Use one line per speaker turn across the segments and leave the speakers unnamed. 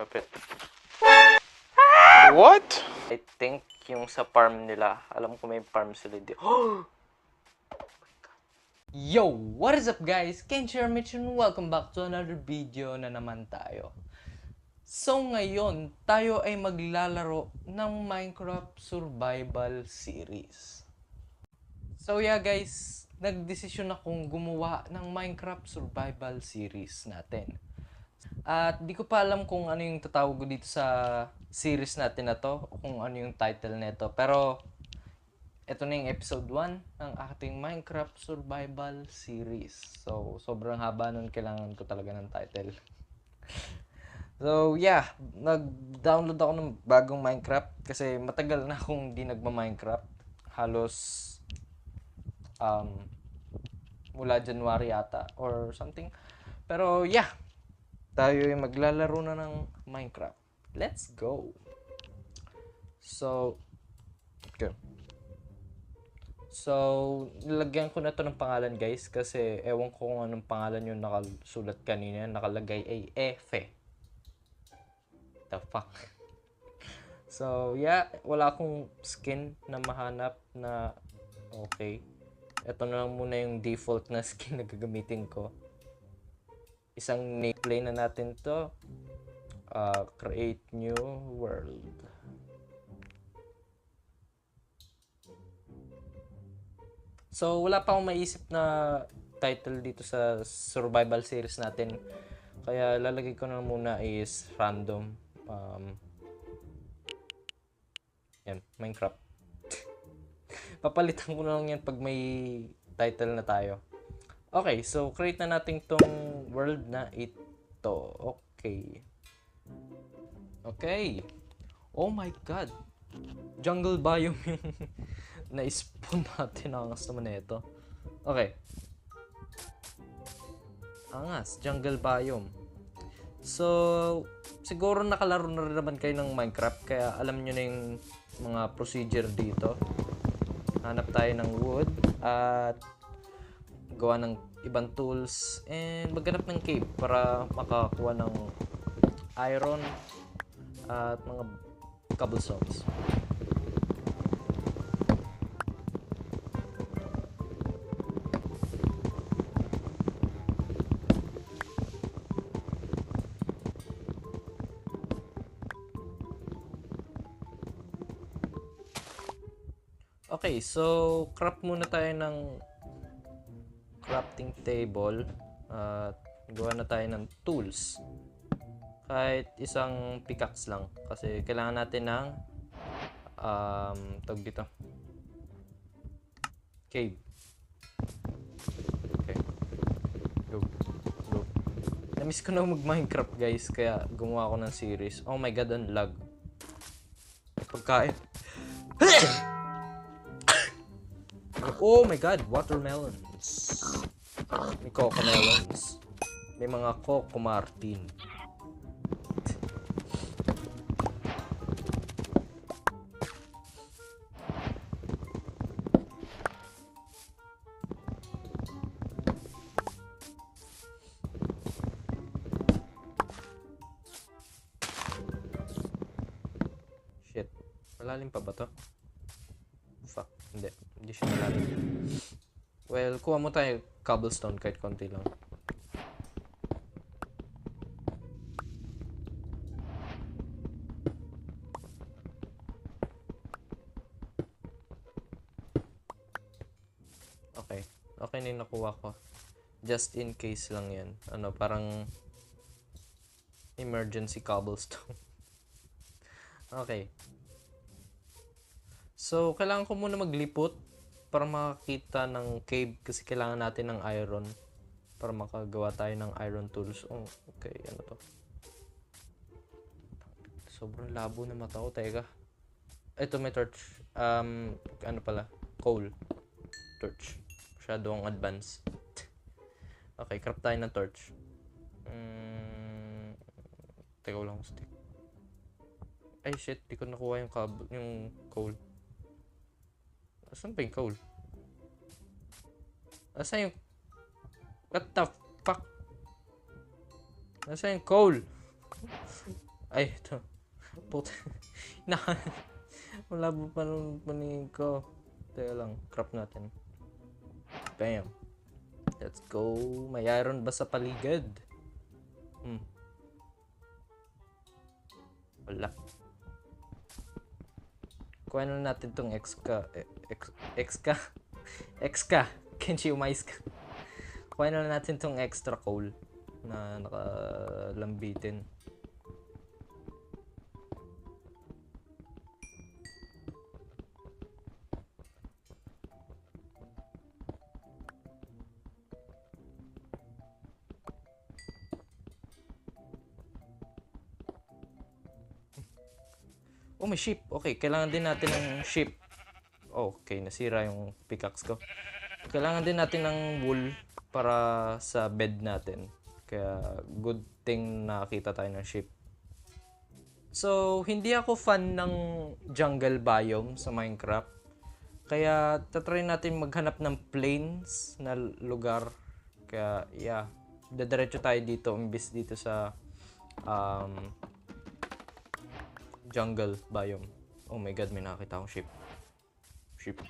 Lapit. What? I think yung sa farm nila, alam ko may farm sila di.
Yo! What is up guys? Kenshiro Mitch and welcome back to another video na naman tayo. So ngayon, tayo ay maglalaro ng Minecraft Survival Series. So yeah guys, nagdesisyon akong gumawa ng Minecraft Survival Series natin. At di ko pa alam kung ano yung tatawag ko dito sa series natin na to, o kung ano yung title nito. Pero ito na yung episode 1 ng ating Minecraft Survival Series. So, sobrang haba nun, kailangan ko talaga ng title. So, yeah, nag-download ako ng bagong Minecraft kasi matagal na akong di nagma-Minecraft. Halos mula January yata or something. Pero, yeah, tayo ay maglalaro na ng Minecraft. Let's go! So, okay. So, nilagyan ko na to ng pangalan guys kasi ewan ko kung anong pangalan yung nakasulat kanina. Nakalagay ay Efe. The fuck? So, yeah, wala akong skin na mahanap na okay. Ito na lang muna yung default na skin na gagamitin ko. Isang nameplay na natin to. Create new world. So, wala pa akong maisip na title dito sa survival series natin. Kaya lalagay ko na muna is random. Yan, Minecraft. Papalitan ko na lang yan pag may title na tayo. Okay, so create na natin tong world na ito. Okay. Okay. Oh my god. Jungle biome yung na-spawn natin. Angas naman na ito. Okay. Angas. Jungle biome. So, siguro nakalaro na rin naman kayo ng Minecraft. Kaya alam nyo na yung mga procedure dito. Hanap tayo ng wood. At gawa ng ibang tools. And maghanap ng cave para makakuha ng iron. At mga cobblestones. Okay, so craft muna tayo ng crafting table at gawa na tayo ng tools. Kahit isang pickaxe lang kasi kailangan natin ng tawag dito. Cave. Okay. Go. Go. Namiss ko na mag-Minecraft guys kaya gumawa ako ng series. Oh my god, ang lag. Pagkain. Oh my god, watermelons. May cocomelons. May mga Coco Martin. Shit. Malalim pa ba to? Fuck. Hindi siya malalim. Well, kuha mo tayo cobblestone kahit konti lang. Okay. Okay na yung nakuha ko. Just in case lang yan. Ano, parang emergency cobblestone. Okay. So, kailangan ko muna maglipot para makakita ng cave kasi kailangan natin ng iron para makagawa tayo ng iron tools. Oh, okay, ano to? Sobrang labo na mata ko, teka. Ito may torch. Ano pala? Coal. Torch. Masyadong advance. Okay, craft tayo ng torch. Teka, wala akong stick. Ay shit, di ko nakuha yung coal. Asan ba yung coal? Asan yung... What the fuck? Asan yung coal? Ay, ito. Puta. Na, wala pa nung paningin ko. Teka lang, crop natin. Bam. Let's go. May iron ba sa paligid? Wala. Kuha na natin tong X ka. Kenshi umais ka. Kuha na natin tong extra coal na nakalambitin. Oh, may sheep. Okay, kailangan din natin ng sheep. Oh, okay, nasira yung pickaxe ko. Kailangan din natin ng wool para sa bed natin. Kaya good thing nakakita tayo ng sheep. So, hindi ako fan ng jungle biome sa Minecraft. Kaya tatry natin maghanap ng plains na lugar. Kaya yeah, dediretso tayo dito imbis dito sa jungle biome. Oh my god, may nakakita akong sheep. Sheep.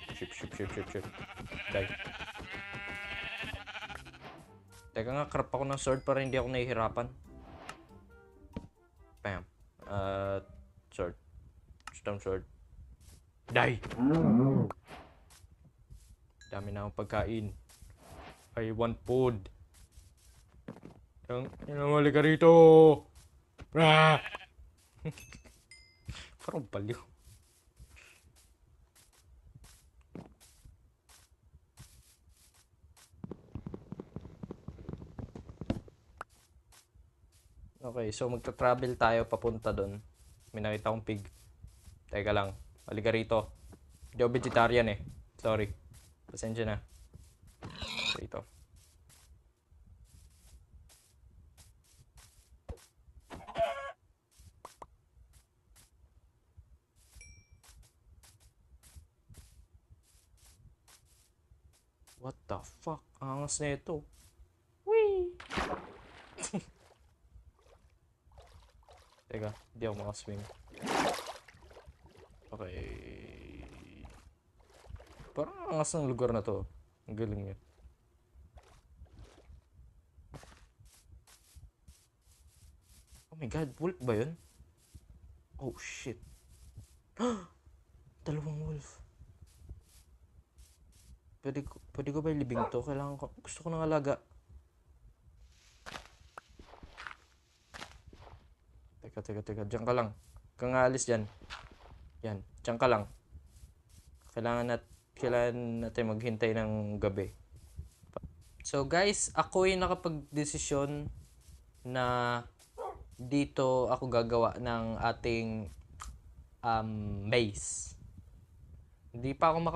Die. Teka nga, craft ako ng sword para hindi ako nahihirapan. Bam. Sword. Stone sword. Die! Dami na akong pagkain. I want food. Inamali ka rito! Ah! Parang baliw. Okay, so magta-travel tayo papunta doon. May nakita akong pig. Teka lang, halika rito. Hindi ako vegetarian eh. Sorry. Pasensya na. Rito. What the fuck? Angas na ito. Whee! Teka, hindi ako makaswing. Okay. Parang angas ng lugar na to. Ang galing yun. Oh my god, wolf ba yun? Oh shit. Dalawang wolf. Pwede ko ba ilibing to? Gusto ko ng alaga. Teka. Diyan ka lang. Kang alis dyan. Yan. Diyan ka lang. Kailangan natin maghintay ng gabi. So guys, ako ay nakapag-desisyon na dito ako gagawa ng ating base. Hindi pa ako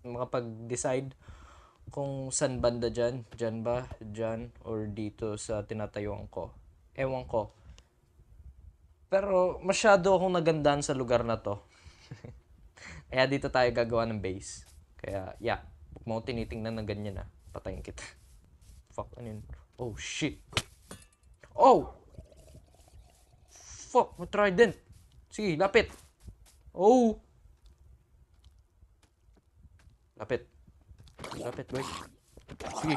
makapag-decide kung saan banda dyan. Dyan ba? Dyan? Or dito sa tinatayuan ko. Ewan ko. Pero masyado akong nagandahan sa lugar na to. Kaya dito tayo gagawa ng base. Kaya yeah, huwag mo tinitingnan ng ganyan na. Patayin kita. Fuck, ano yun? Oh shit. Oh! Fuck, matrident. Sige, lapit. Oh! Lapit, boy. Sige.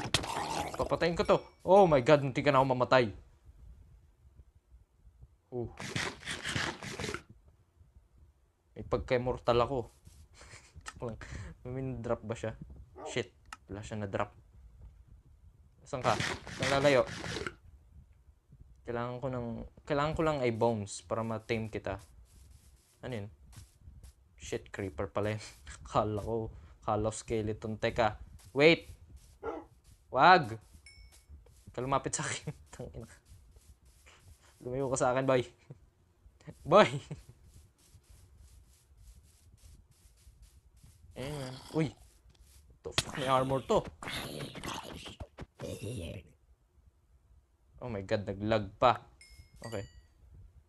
Papatayin ko to. Oh my god, hindi ka na ako mamatay. Oh. May pagka-immortal ako. May drop ba siya? Shit. Wala siya na drop. Saan ka? Saan lalayo? Kailangan ko lang ay bones para ma-tame kita. Ano yun? Shit, creeper pala yun. Kala skeleton. Teka. Wait! Wag! Kalumapit sa akin. Tangina. Lumayo ka sa akin, boy. Boy! Ayan. Uy! What the fuck? May armor to. Oh my god, naglag pa. Okay.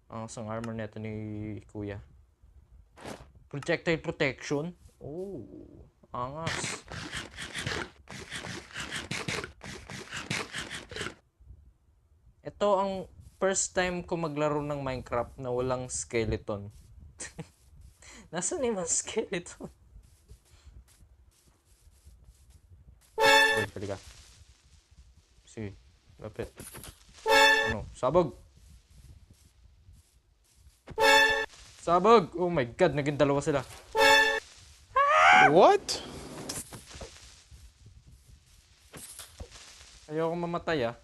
Ang isang armor neto ni kuya. Projectile protection? Oh. Angas. Ito ang
first time ko maglaro ng Minecraft na walang skeleton. Nasaan yung mga skeleton? Wait, halika. Sige, lapit. Ano? Sabog! Sabog! Oh my god, naging dalawa sila.
What?
Ayoko mamatay ah.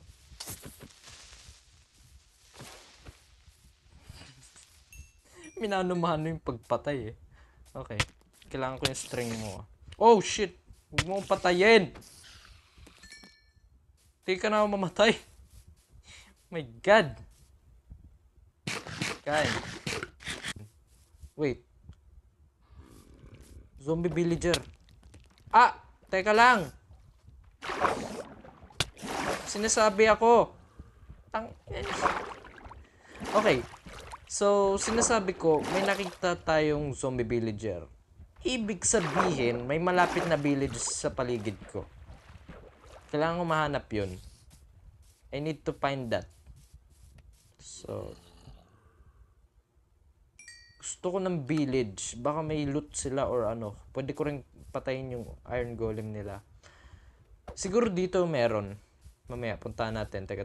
Minano-mano yung pagpatay eh. Okay. Kailangan ko yung string mo ah. Oh shit! Huwag mo akong patayin! Hindi ka na ako mamatay. My god! Kain. Wait. Zombie villager. Ah! Teka lang! Sinasabi ako. Okay. So, sinasabi ko, may nakita tayong zombie villager. Ibig sabihin, may malapit na village sa paligid ko. Kailangan ko mahanap yun. I need to find that. So, gusto ko ng village. Baka may loot sila or ano. Pwede ko rin patayin yung iron golem nila. Siguro dito meron. Mamaya, puntahan natin. Teka.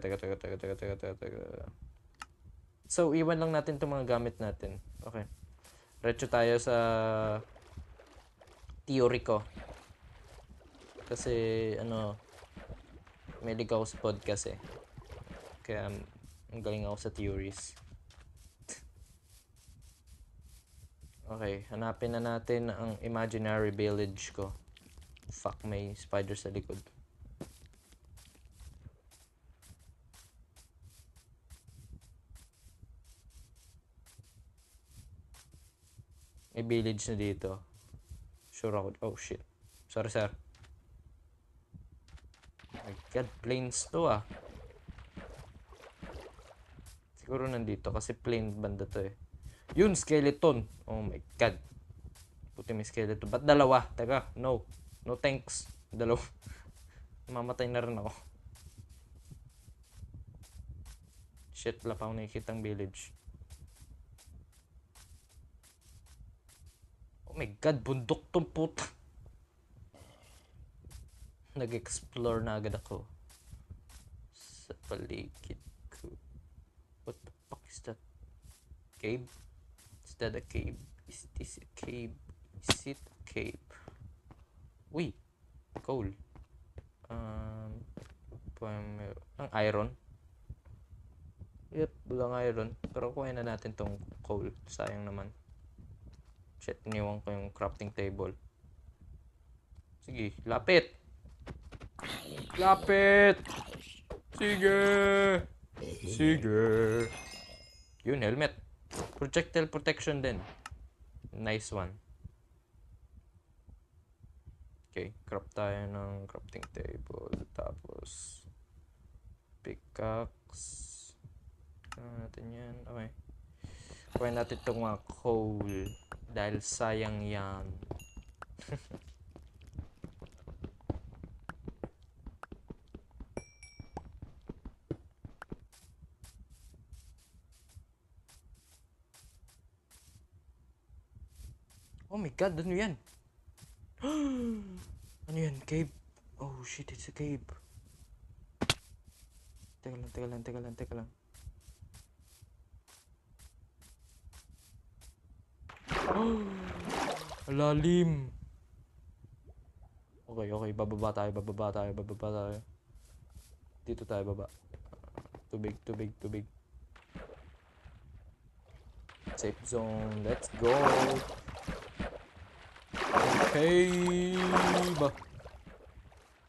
So, iwan lang natin itong mga gamit natin. Okay. Diretso tayo sa theory ko. Kasi, ano, may ligaw sa podcast eh. Kaya, ang galing ako sa theories. Okay, hanapin na natin ang imaginary village ko. Fuck, may spider sa likod. May village na dito. Sure ako. Oh shit. Sorry sir. Oh my god, plains to ah. Siguro nandito kasi plain banda to eh. Yun, skeleton. Oh my god. Puti may skeleton. Ba't dalawa? Teka, no. No thanks. Dalawa. Mamatay na rin ako. Shit, wala pa akong nakikitang village. Oh my god, bundok tong puta. Nag-explore na agad ako. Sa paligid ko. What the fuck is that? Cave? Is that a cave? Is this a cave? Is it a cave? Uy! Coal. Ang iron? Yep, walang iron. Pero kuhain na natin tong coal. Sayang naman. Shit, iniwan ko yung crafting table. Sige, lapit! Lapit! Sige! Sige! Yun, helmet. Projectile protection din. Nice one. Okay, craft tayo ng crafting table. Tapos, pickaxe. Ano natin yan? Okay. Kuhain natin itong mga coal. Dahil sayang yan. Oh my god, ano yan? Ano yan? Cave? Oh shit, it's a cave. Teka lang. Lalim. Okay, bababa tayo. Dito tayo baba. Tubig. Safe zone, let's go. Okay ba?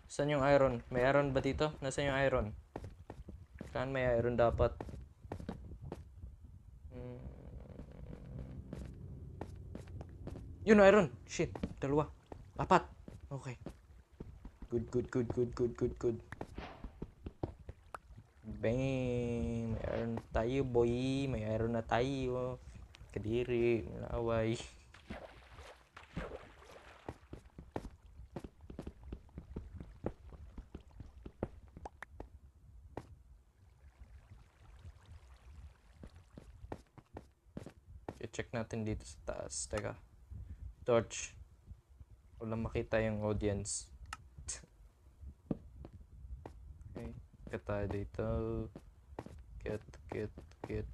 Saan yung iron? May iron ba dito? Nasaan yung iron? Saan may iron dapat? Yun, iron. Shit. Dalawa. Apat. Okay. Good. Bang. May iron na tayo, boy. May iron na tayo. Kadiri. Malaway. check natin dito sa taas. Teka. Torch. Walang makita yung audience. Okay. Kaya tayo dito. Kit.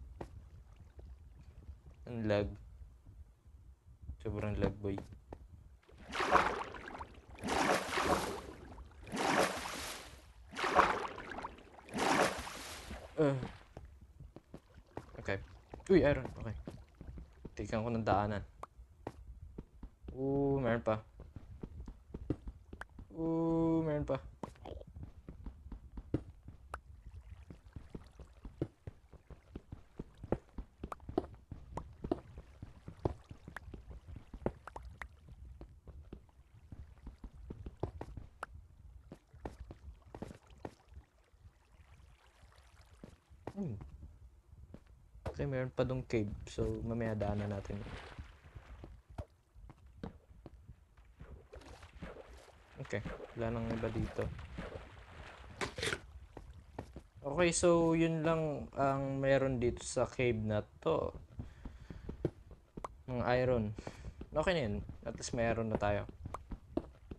Ang lag. Sobrang lag, boy. Okay. Uy, iron. Okay. Tignan ko ng daanan. Meron pa. Meron pa. Okay, meron pa dong cave. So, mamaya daanan natin. Okay, wala nang iba dito. Okay, so yun lang ang meron dito sa cave na to. Ng iron. Okay na yun. At least meron na tayo.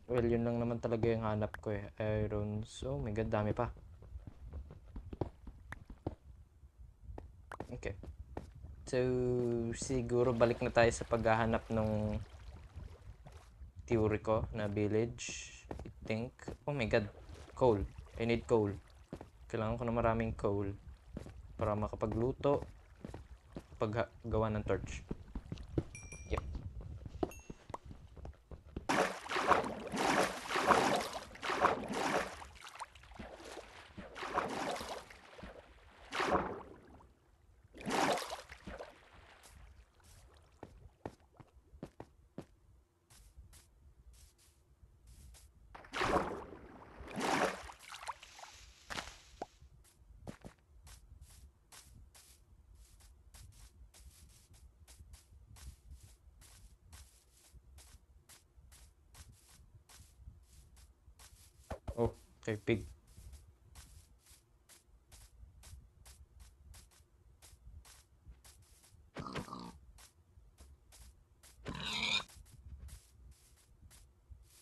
Well, yun lang naman talaga yung hanap ko eh. Iron. So, my god, dami pa. Okay. So, siguro balik na tayo sa paghahanap ng theory ko na village. I think. Oh my god. Coal. I need coal. Kailangan ko na maraming coal para makapagluto, paggawa ng torch. Yep. Oh, okay, pig.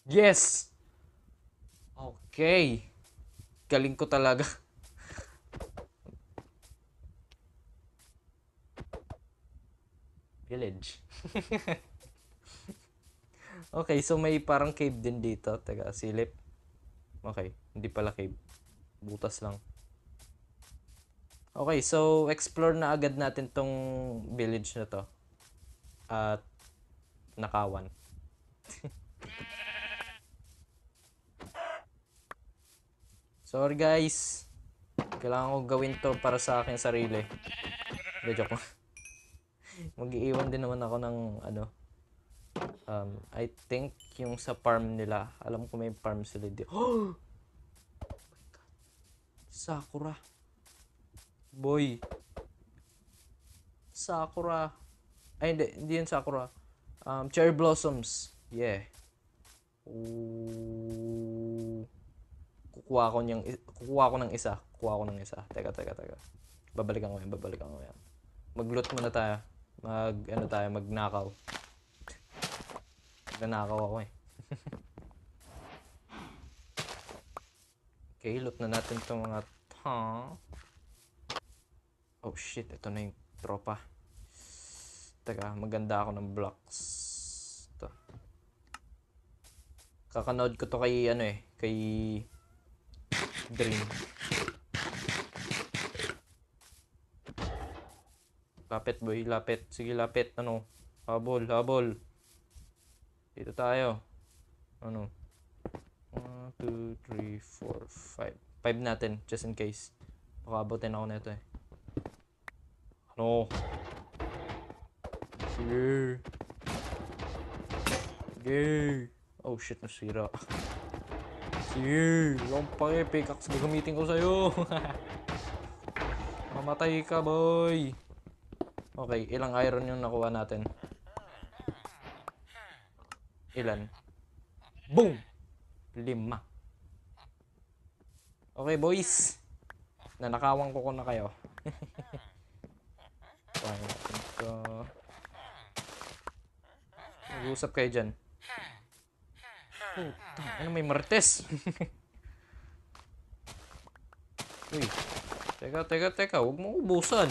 Yes! Okay. Galing ko talaga. Village. Okay, so may parang cave din dito. Teka, silip. Okay, hindi pala cave. Butas lang. Okay, so explore na agad natin tong village na to. At nakawan. Sorry guys. Kailangan ko gawin to para sa aking sarili. Hindi, joke lang. Mag-iiwan din naman ako ng ano. I think yung sa farm nila. Alam ko may farm sila dito. Oh! My God. Sakura. Boy. Sakura. Ay, hindi yun Sakura. Cherry blossoms. Yeah. Ooh. Kukuha ko ng isa. Teka. Babalikan ko yan. Mag-loot muna tayo. Magnakaw. Magnanakaw ako eh. Okay, loot na natin itong mga Oh shit, ito na yung tropa. Teka, maganda ako ng blocks. Ito. Kakanood ko to kay kay Dream. Lapit boy, lapit. Sige, lapit. Ano? Habol. Dito tayo. Ano? 1, 2, 3, 4, 5. 5 natin, just in case. Baka abutin ako nito eh. Ano? Sige. Oh shit, nasira. Sige. Lompake, pickaxe gagamitin ko sa'yo. Mamatay ka, boy. Okay, ilang iron yung nakuha natin? Ilan? Boom! 5. Okay, boys. Nanakawan ko na kayo. Fine. So, Mag-uusap kayo dyan. Ano may martes? Uy. Teka. Huwag mo ubusan.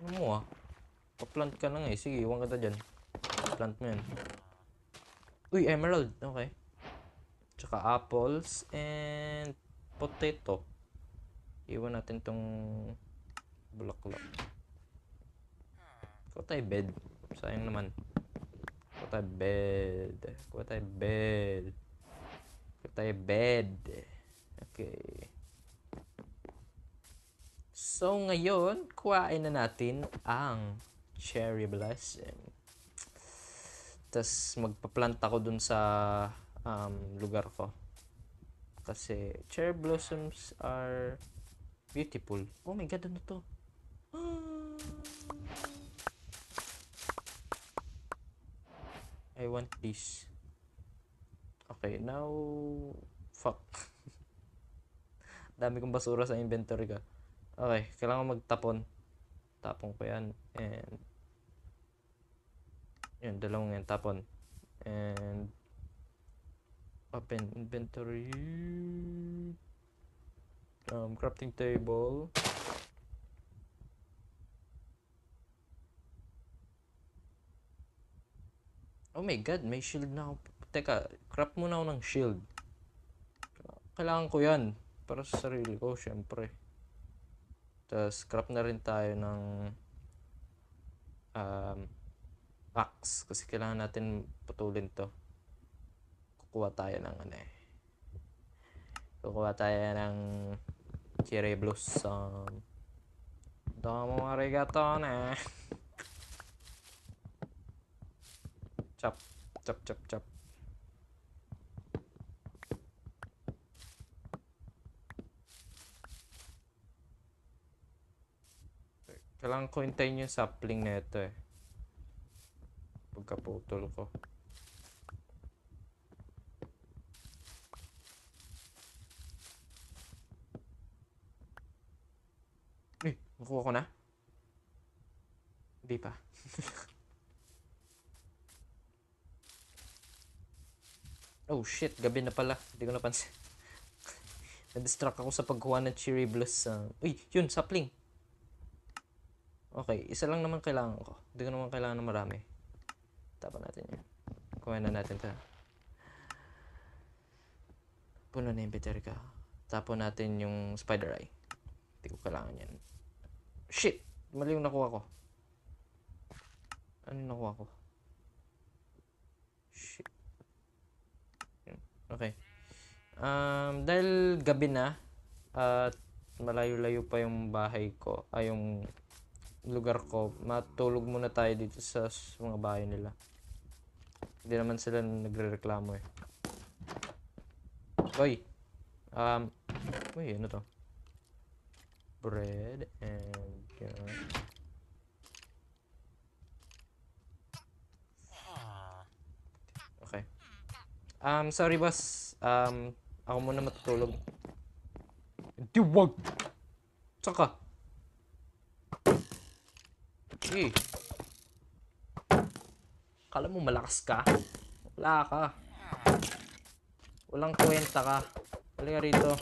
Ano mo ah? Pa-plant ka na nga eh. Sige, iwan ka na dyan. Plant mo yan. Uy, emerald. Okay. Tsaka apples and potato. Iwan natin tong bulaklak. Kuha tayo bed. Sayang naman. Kuha tayo bed. Okay. So, ngayon, kuhain na natin ang cherry blossom. Tapos, magpa-plant ako dun sa lugar ko. Kasi, cherry blossoms are beautiful. Oh my God, ano to? I want this. Okay, now... Fuck. Dami kong basura sa inventory ka. Okay, kailangan magtapon. Tapon ko yan. And... Yun, dalawang yan. Tapon. And... Open inventory. Crafting table. Oh my God, may shield na ako. Teka, craft muna ako ng shield. Kailangan ko yan. Para sa sarili ko, syempre. Tapos, craft na rin tayo ng axe. Kasi kailangan natin putulin to. Kukuha tayo ng Kukuha tayo ng cherry blossom. Domo arigato na. Chop. Kailangan ko hintayin yung sapling na ito eh. Pagkaputol ko. Nakuha ko na? Hindi pa. Oh shit, gabi na pala. Hindi ko napansin. Na-distract ako sa pagkuha ng cherry blossom. Uy, yun, sapling. Okay, isa lang naman kailangan ko. Hindi ko naman kailangan ng marami. Tapon natin yan. Kuha na natin ito. Puno na inventory ka. Tapon natin yung spider eye. Hindi ko kailangan yan. Shit! Mali yung nakuha ko. Ano yung nakuha ko? Shit. Okay. Dahil gabi na at malayo-layo pa yung bahay ko, yung lugar ko, matulog muna tayo dito sa mga bahay nila. Hindi naman sila nagre-reklamo eh. Uy! Uy, ano to? Bread and okay. Sorry boss. Ako muna matutulog. Di wag. Saka. Eh. Kala mo malakas ka? Wala ka. Walang kwenta ka. Halika rito.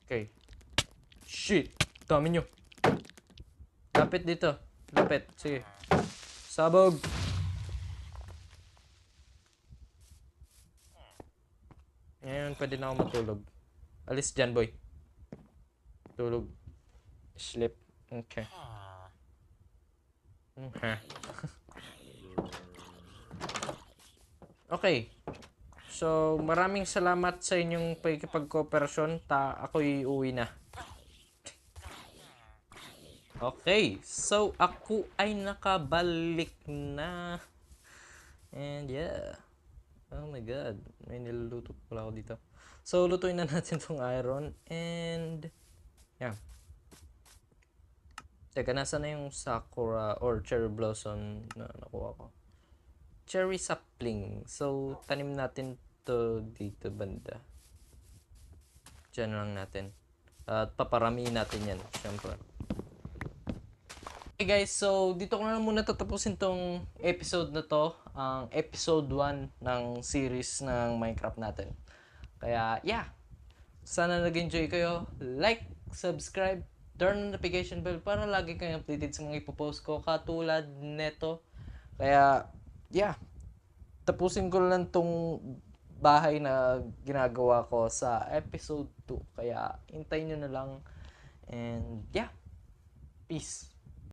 Okay. Shit. Dami nyo. Lapit dito. Lapit. Sige. Sabog. Ngayon, pwede na ako matulog. Alis dyan, boy. Tulog. Sleep. Okay. Okay. So, maraming salamat sa inyong pagkikipag-cooperasyon. Ako'y uuwi na. Okay. So, ako ay nakabalik na. And yeah. Oh my God. May niluluto pala ako dito. So, lutuin na natin tong iron. And, yeah. Teka, nasa na yung sakura or cherry blossom na nakuha ko? Cherry sapling. So, tanim natin to dito banda. Diyan lang natin. At paparamihin natin yan, syempre.
Okay guys, so dito ko na lang muna tatapusin tong episode na to, ang episode 1 ng series ng Minecraft natin. Kaya yeah, sana nag-enjoy kayo. Like, subscribe, turn on notification bell para lagi kayong updated sa mga ipopost ko katulad neto. Kaya yeah, tapusin ko lang tong bahay na ginagawa ko sa episode 2. Kaya hintayin nyo na lang. And yeah, peace.